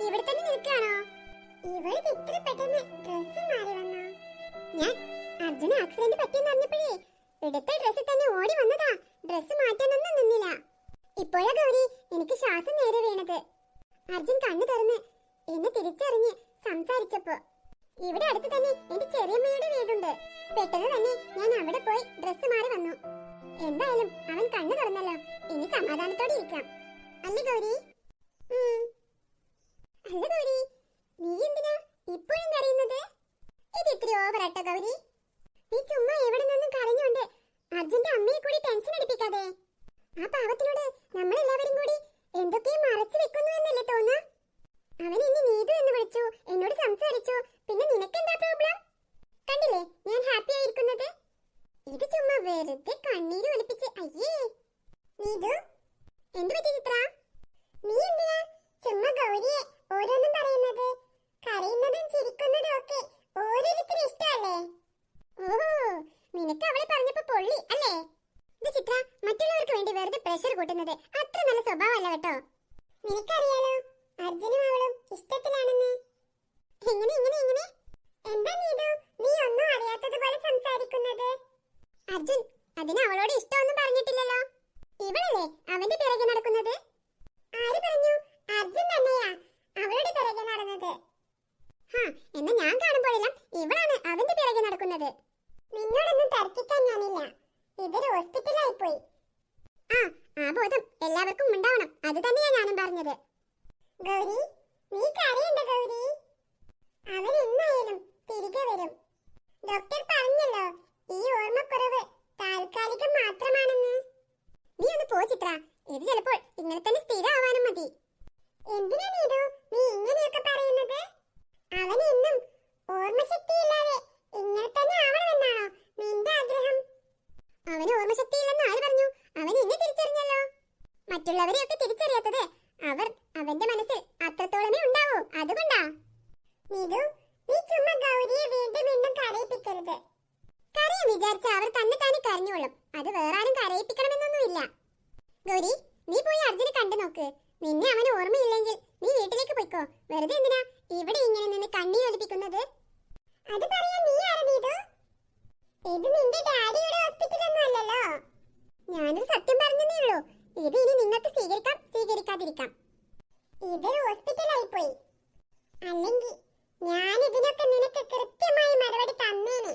ഇവിടെ തന്നെ നിൽക്കാണോ? ഇവള് ഇത്ര പെട്ടെന്ന് ഡ്രസ് മാറി വന്നോ? ഞാൻ അർജുന ആക്സിഡന്റ് പറ്റിയെന്ന് അറിഞ്ഞപ്പോഴേ എടുത്ത ഡ്രസ്സിൽ തന്നെ ഓടി വന്നതാ. ഡ്രസ് മാറ്റാനൊന്നും നിന്നില്ല. ഇപ്പോഴാ ഗൗരി എനിക്ക് ശ്വാസം നേരെ വീണത്. അർജുൻ കണ്ണു തുറന്ന് എന്നെ തിരിച്ചറിഞ്ഞ് സംസാരിച്ചപ്പോ ഇവിടെ അടുത്ത് തന്നെ എന്റെ ചെറിയമ്മയുടെ വീടുണ്ട്. പെട്ടെന്ന് തന്നെ ഞാൻ അവിടെ പോയി ഡ്രസ് മാറി വന്നു. എന്തായാലും അവൻ കണ്ണു തുറന്നല്ലോ, ഇനി സമാധാനത്തോടെ ഇരിക്കാം. അല്ലേ ഗൗരി? അല്ല ഗൗരി, നീ എന്തിനാ ഇപ്പോഴും കരയുന്നത്? ഇത് ഇത്തിരി ഓവറാട്ടോ ഗൗരി. നീ ചുമ്മാ എവിടെ നിന്നും കരഞ്ഞോണ്ട് അർജുന്റെ അമ്മയെ കൂടി ടെൻഷൻ അടിപ്പിക്കാതെ. ആ പാവത്തിനോട് നമ്മളെല്ലാവരും കൂടി എന്തൊക്കെയും മറച്ചു വെക്കുന്നു എന്നല്ലേ തോന്നുക? അവൻ എന്നെ നീതു എന്ന് വിളിച്ചു, എന്നോട് സംസാരിച്ചു. പിന്നെ നിനക്കെന്താ പ്രോബ്ലം? കണ്ടില്ലേ ഞാൻ ഹാപ്പി ആയിരിക്കുന്നത്? ഇത് ചുമ്മാ വെറുതെ കണ്ണീര് ഒലിപ്പിച്ച്. അയ്യേ നീതു, എന്ത് പറ്റി ചിത്ര? നീ എന്തിനാ ചുമ്മാ ഗൗരിയെ ഓരോന്നും പറയുന്നത്? കരയുന്നതും ചിരിക്കുന്നതും ഒക്കെ ഓരോരുത്തരും ഇഷ്ടമല്ലേ? ഓഹോ, നിനക്ക് അവളെ പറഞ്ഞപ്പോ പൊള്ളി അല്ലേ? ഇത് ചിത്ര മറ്റുള്ളവർക്ക് വേണ്ടി വെറുതെ പ്രഷർ കൂട്ടുന്നത് അത്ര നല്ല സ്വഭാവമല്ല കേട്ടോ. നിനക്കറിയാലോ അർജുനും അവളും ഇഷ്ടത്തിലാണെന്ന്. എങ്ങനെ എങ്ങനെ എങ്ങനെ? എന്താ നീതു നീ ഒന്നും അറിയാത്തതുപോലെ സംസാരിക്കുന്നത്? അർജുൻ അതിന് അവളോട് ഇഷ്ടമൊന്നും പറഞ്ഞിട്ടില്ലല്ലോ. ഇവളല്ലേ അവന്റെ പിറകെ നടക്കുന്നത്? ആര് പറഞ്ഞു? അർജുൻ തന്നെയാ അവളുടെ പിറകെ നടന്നത്. എന്നാ ഞാൻ കാണുമ്പോഴെല്ലാം ഇവളാണ് അവന്റെ പിറകെ നടക്കുന്നത്. നിന്നോടൊന്നും തർക്കിക്കാൻ ഞാനില്ല. ഇതൊരു ഹോസ്പിറ്റലായി പോയി. ആ ബോധം എല്ലാവർക്കും ഉണ്ടാവണം. അത് തന്നെയാ ഞാനും പറഞ്ഞത്. ഗൗരി നീ കരയണ്ട ഗൗരി, അവൻ എന്നായാലും തിരികെ വരും. ഡോക്ടർ പറഞ്ഞല്ലോ ഈ ഓർമ്മക്കുറവ് താൽക്കാലികം മാത്രമാണെന്ന്. നീ ഒന്ന് പോ ചിത്ര, ഇത് ചിലപ്പോൾ ഇങ്ങനെ തന്നെ സ്ഥിരമാവാനും മതി. എന്തിനാ നീതു നീ ഇങ്ങനെയൊക്കെ പറയുന്നത്? അവൻ എന്നും ഓർമ്മശക്തിയില്ലാതെ ഇങ്ങനെ തന്നെ ആവണമെന്നാണോ നിന്റെ ആഗ്രഹം? അവന് ഓർമ്മശക്തിയില്ലെന്ന് ആര് പറഞ്ഞു? അവൻ എന്നെ തിരിച്ചറിഞ്ഞല്ലോ. മറ്റുള്ളവരെയൊക്കെ തിരിച്ചറിയാത്തത് അവർ അവന്റെ മനസ്സിൽ അത്രത്തോളമേ ഉണ്ടാവൂ, അതുകൊണ്ടാ. നീതു നീ ചുമ്മാ ഗൗരിയെ വീണ്ടും വീണ്ടും കരയിപ്പിക്കരുത്. കരയാൻ വിചാരിച്ച അവർ തന്നെ താനെ കരഞ്ഞോളും. അത് വേറെ ആരും കരയിപ്പിക്കണമെന്നൊന്നുമില്ല. ഗൗരി നീ പോയി അർജുനെ കണ്ടു നോക്ക്. നിന്നെ അവന് ഓർമ്മയില്ലെങ്കിൽ നീ വീട്ടിലേക്ക് പോയിക്കോ. വെറുതെ എന്തിനാ ഇവിടെ ഇങ്ങനെ നിന്ന് കണ്ണീരൊലിപ്പിക്കുന്നത്? അത് പറയാൻ നീ ആരാ നീതു? ഇത് നിന്റെ ഡാഡിയുടെ ഹോസ്പിറ്റലൊന്നും അല്ലല്ലോ. ഞാനൊരു സത്യം പറഞ്ഞതേ ഉള്ളൂ. ഇത് ഇനി നിങ്ങൾക്ക് സ്വീകരിക്കാം സ്വീകരിക്കാതിരിക്കാം. ഇതൊരു ഹോസ്പിറ്റലായി പോയി. അല്ലെങ്കിൽ ഞാൻ ഇതിനൊക്കെ നിനക്ക് കൃത്യമായി മറുപടി തന്നേനെ.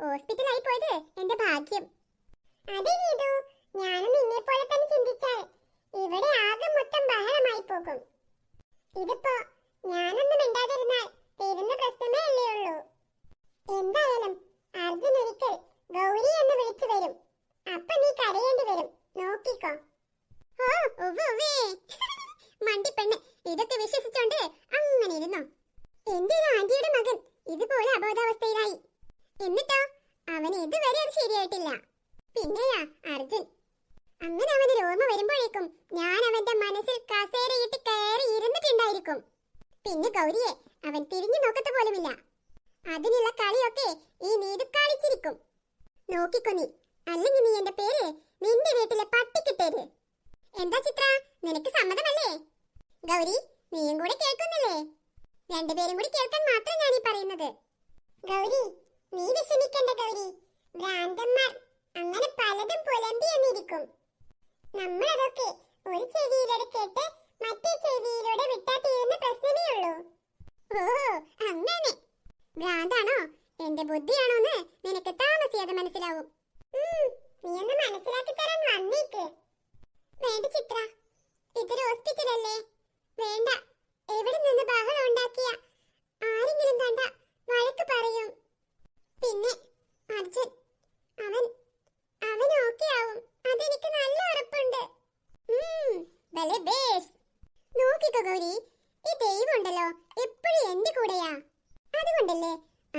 ഹോസ്പിറ്റലായി പോയത് എന്റെ ഭാഗ്യം. അതെ നീതു, ഞാനും നിന്നെ പോലെ തന്നെ ചിന്തിച്ചാൽ ഇവിടെ ആകെ മൊത്തം ബഹളമായി പോകും. ഇതിപ്പോ ഞാനൊന്നും മിണ്ടാതിരുന്നാൽ തീരുന്ന പ്രശ്നമേ അല്ലേ ഉള്ളൂ. എന്തായാലും അർജുൻ ഒരിക്കൽ ഗൗരി എന്ന് വിളിച്ചു വരും. അപ്പൊ നീ കരയേണ്ടി വരും, നോക്കിക്കോ. മണ്ടിപ്പെണ്ണ്, ഇതൊക്കെ വിശ്വസിച്ചോണ്ട് അങ്ങനെ ഇരുന്നോ? എന്റെ ഒരു ആന്റിയുടെ മകൻ ഇതുപോലെ അബോധാവസ്ഥയിലായി. എന്നിട്ടോ അവന് ഇതുവരെ അത് ശരിയായിട്ടില്ല. പിന്നെയാ അർജുൻ. അങ്ങനെ അവന് ഓർമ്മ വരുമ്പോഴേക്കും ഞാൻ അവന്റെ മനസ്സിൽ കസേരയിട്ട് കയറി ഇരുന്നിട്ടുണ്ടായിരിക്കും. പിന്നെ ഗൗരിയെ അവൻ തിരിഞ്ഞു നോക്കത്ത പോലുമില്ല. അതിനുള്ള കളിയൊക്കെ ഈ നീതു കളിച്ചിരിക്കും. നോക്കിക്കോ നീ, അല്ലെങ്കിൽ നീ എന്റെ പേര് നിന്റെ വീട്ടിലെ പട്ടിക്കിട്ടേര്. എന്താ ചിത്ര, നിനക്ക് സമ്മതമല്ലേ? ഗൗരി നീയും കൂടെ കേൾക്കുന്നില്ലേ? രണ്ടുപേരും കൂടി കേൾക്കാൻ മാത്രം ഞാനീ പറയുന്നത്. ഗൗരി നീ വിഷമിക്കണ്ട ഗൗരി, ഭ്രാന്തന്മാർ അങ്ങനെ പലതും പുലമ്പി എന്നിരിക്കും. നമ്മളതൊക്കെ ഒരു ചെവിയിലൂടെ കേട്ട് മറ്റേ ചെവിയിലൂടെ വിട്ടാ തീരുന്ന പ്രശ്നമേ ഉള്ളൂ. അങ്ങനെ ഭ്രാന്താണോ എന്റെ ബുദ്ധിയാണോന്ന് നിനക്ക് താമസിയാതെ മനസ്സിലാവും. നീ ഒന്ന് മനസ്സിലാക്കി തരാൻ വന്നേക്ക്. വേണ്ട ചിത്ര, ഇതൊരു ഹോസ്പിറ്റലല്ലേ. വേണ്ട, എവിടെ നിന്ന് ബഹളം ഉണ്ടാക്കിയ ആരെങ്കിലും കണ്ട വഴക്ക് പറയും. പിന്നെ അർജുൻ അവൻ ഓക്കെ ആവും, അതെനിക്ക് നല്ല ഉറപ്പുണ്ട്. നോക്കിക്കോ ഗൗരി, ഈ ദൈവം ഉണ്ടല്ലോ എപ്പോഴും എന്റെ കൂടെയാ. അതുകൊണ്ടല്ലേ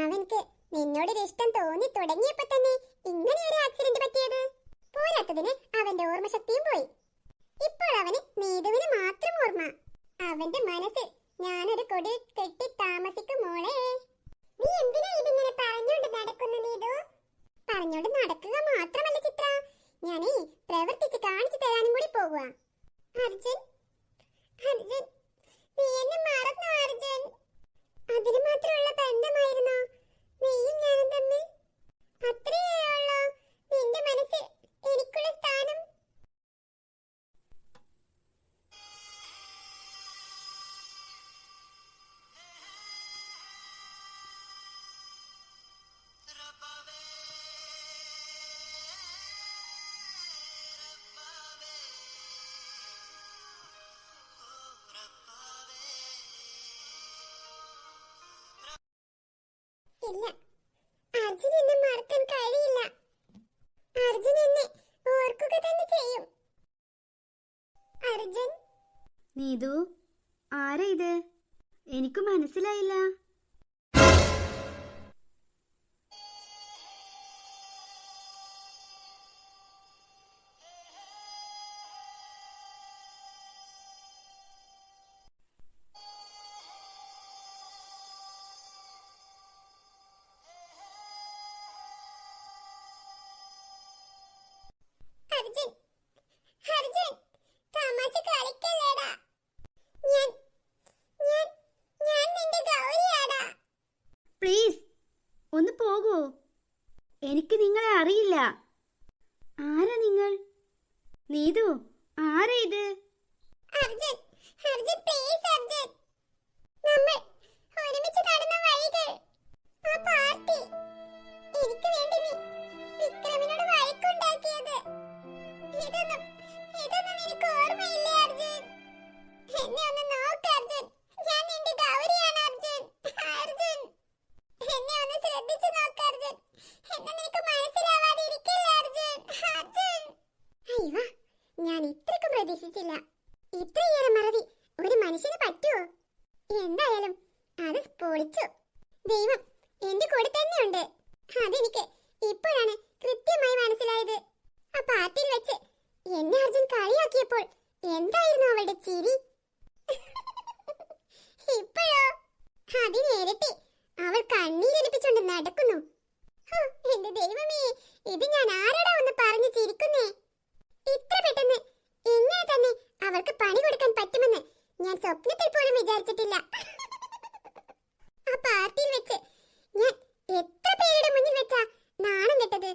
അവൻക്ക് നിന്നോടൊരു ഇഷ്ടം തോന്നി തുടങ്ങിയപ്പോ തന്നെ ഇങ്ങനെ ഒരു ആക്സിഡന്റ് പറ്റിയത്. പോരാത്തതിന് അവന്റെ ഓർമ്മശക്തിയും പോയി. ഇപ്പോൾ അവന് നീതുവിന് മാത്രം ഓർമ്മ. അവന്റെ മനസ്സിൽ ഞാനൊരു കൊടി കെട്ടി താമസിക്കും മോളെ. നീ എന്തിനാ ഇതിങ്ങനെ പറഞ്ഞോണ്ട് നടക്കുന്നു നീതു? പറഞ്ഞോണ്ട് നടക്കുക മാത്രമല്ല ചിത്ര, ഞാനേ പ്രവർത്തിച്ച് കാണിച്ചു തരാനും കൂടി പോകുക. അർജുൻ നീ എന്നെ മറന്നോ അർജുൻ? അതിന് മാത്രമുള്ള ബന്ധമായിരുന്നോ നീയും ഞാനും തമ്മിൽ? അത്രയേ ഉള്ളോ നിന്റെ മനസ്സിൽ എനിക്കുള്ള സ്ഥാനം? ഇല്ല, അർജുൻ എന്നെ മറക്കാൻ കഴിയില്ല. അർജുൻ എന്നെ ഓർക്കുക തന്നെ ചെയ്യും. അർജുൻ. നീതു, ആരാ ഇത്? എനിക്ക് മനസ്സിലായില്ല. അർജുൻ, അർജുൻ, തമാശ കളിക്കല്ലേടാ. ഞാൻ ഞാൻ ഞാൻ നിന്റെ ഗൗരിയാടാ. പ്ലീസ് ഒന്ന് പോകൂ. എനിക്ക് നിങ്ങളെ അറിയില്ല. ആരാ നിങ്ങൾ? നീതു, ആരാ ഇത്? അർജുൻ, അർജുൻ പ്ലീസ് അർജുൻ. നമ്മൾ ഒരുമിച്ച് നടന്ന വഴികൾ, ആ പാർട്ടി, എനിക്ക് വേണ്ടി നീ വിക്രമിനോട് വഴക്കുണ്ടാക്കിയത്, ഇതൊന്നും നിനക്ക് ഓർമ്മയില്ലേ അർജുൻ? എന്നെ ഒന്ന് നോക്ക് അർജുൻ, ഞാൻ നിന്റെ ഗൗരിയാണ് അർജുൻ. അർജുൻ, എന്നെ ഒന്ന് ശ്രദ്ധിച്ചു നോക്ക് അർജുൻ, എന്നെ നിനക്ക് മനസ്സിലാവാതെ ഇരിക്കില്ല അർജുൻ. അർജുൻ. അയ്യോ, ഞാൻ ഇത്രയ്ക്കും പ്രതീക്ഷിച്ചില്ല. ഇത്രയേറെ മറവി ഒരു മനുഷ്യന് പറ്റുമോ? എന്തായാലും അത് പൊളിച്ചു. ദൈവം എന്റെ കൂടെ തന്നെയുണ്ട്. അതെനിക്ക് ഇപ്പോഴാണ് കൃത്യമായി മനസ്സിലായത്. ആ പാർട്ടിയിൽ വെച്ച് എന്നെ അർജുൻ കളിയാക്കിയപ്പോൾ എന്തായിരുന്നു അവളുടെ ചിരി? ഇപ്പോഴോ അതിനിരട്ടി അവൾ കണ്ണീരൊലിപ്പിച്ചുകൊണ്ട് നടക്കുന്നു. എന്റെ ദൈവമേ, ഇത് ഞാൻ ആരോടാ ഒന്ന് പറഞ്ഞു ചിരിക്കുന്നേ? ഇത്ര പെട്ടെന്ന് ഇങ്ങനെ തന്നെ അവൾക്ക് പണി കൊടുക്കാൻ പറ്റുമെന്ന് ഞാൻ സ്വപ്നത്തിൽ പോലും വിചാരിച്ചിട്ടില്ല. ആ പാർട്ടിയിൽ വെച്ച് ഞാൻ എത്ര പേരുടെ മുന്നിൽ വെച്ചാ നാണം കെട്ടത്.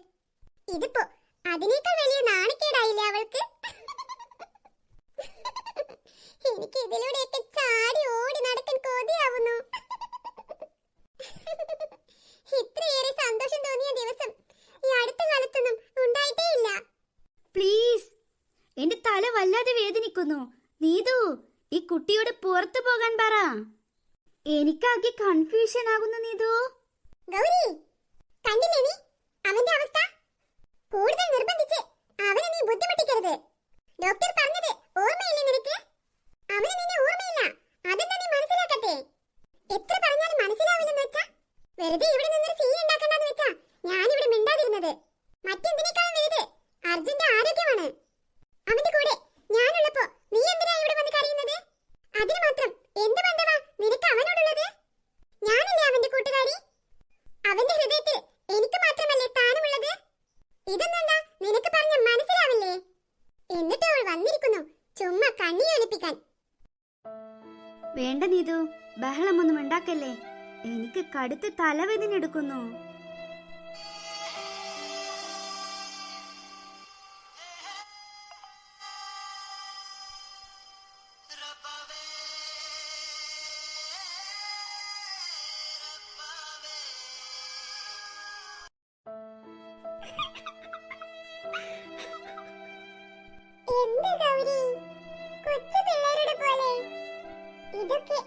ഇതിപ്പോ അതിനേക്കാൾ വലിയ നാണക്കേടായില്ലേ അവൾക്ക്? എനിക്ക് ഇതിലൂടെയൊക്കെ ചാടി ഓടി നടക്കാൻ കൊതിയാവുന്നു. ഇത്രയേറെ സന്തോഷം തോന്നിയ ദിവസം ഈ അടുത്ത കാലത്തൊന്നും ഉണ്ടായിട്ടേ ഇല്ല. പ്ലീസ്, എന്റെ തല വല്ലാതെ വേദനിക്കുന്നു. നീതു, ഈ കുട്ടിയോട് പുറത്തു പോകാൻ പറ. എനിക്കാകെ കൺഫ്യൂഷൻ ആകുന്നു നീതു. ഗൗരി, കണ്ടില്ലേ നീ അവന്റെ അവസ്ഥ? കൂടുതൽ നിർബന്ധിച്ച് അവനെ നീ ബുദ്ധിമുട്ടിക്കരുത്. ഡോക്ടർ പറഞ്ഞത് ഓർമ്മയില്ലേ നിനക്ക്? അവന് നിന്നെ ഓർമ്മയില്ല, അതെന്താ നീ മനസ്സിലാക്കട്ടെ? എത്ര പറഞ്ഞാലും മനസ്സിലാവില്ലെന്ന് വെച്ചാ വെറുതെ ഇവിടെ നിന്നൊരു സീൻ ഉണ്ടാക്കണ്ടെന്ന് വെച്ചാ ഞാനിവിടെ മിണ്ടാതിരുന്നത്. മറ്റെന്തിനേക്കാളും വലുത് അർജുന്റെ ആരോഗ്യമാണ്. അവന്റെ കൂടെ ഞാനുള്ളപ്പോ നീ എന്തിനാ ഇവിടെ വന്ന് കരയുന്നത്? അതിന് മാത്രം എന്ത് ബന്ധമാ നിനക്ക് അവനോടുള്ളത്? ഞാനല്ലേ അവന്റെ കൂട്ടുകാരി. അവന്റെ ഹൃദയത്തിൽ എനിക്ക് മാത്രമല്ലേ സ്ഥാനമുള്ളത്? ഇതൊന്നെന്താ നിനക്ക് പറഞ്ഞ മനസ്സിലാവില്ലേ? എന്നിട്ട് അവൾ വന്നിരിക്കുന്നു ചുമ്മാ കണ്ണീരൊലിപ്പിക്കാൻ. വേണ്ട നീതു, ബഹളമൊന്നും ഉണ്ടാക്കല്ലേ. എനിക്ക് കടുത്ത തലവേദന എടുക്കുന്നു. എന്താ ഗൗരി, കൊച്ചു പിള്ളേരുടെ പോലെ? ഇതൊക്കെ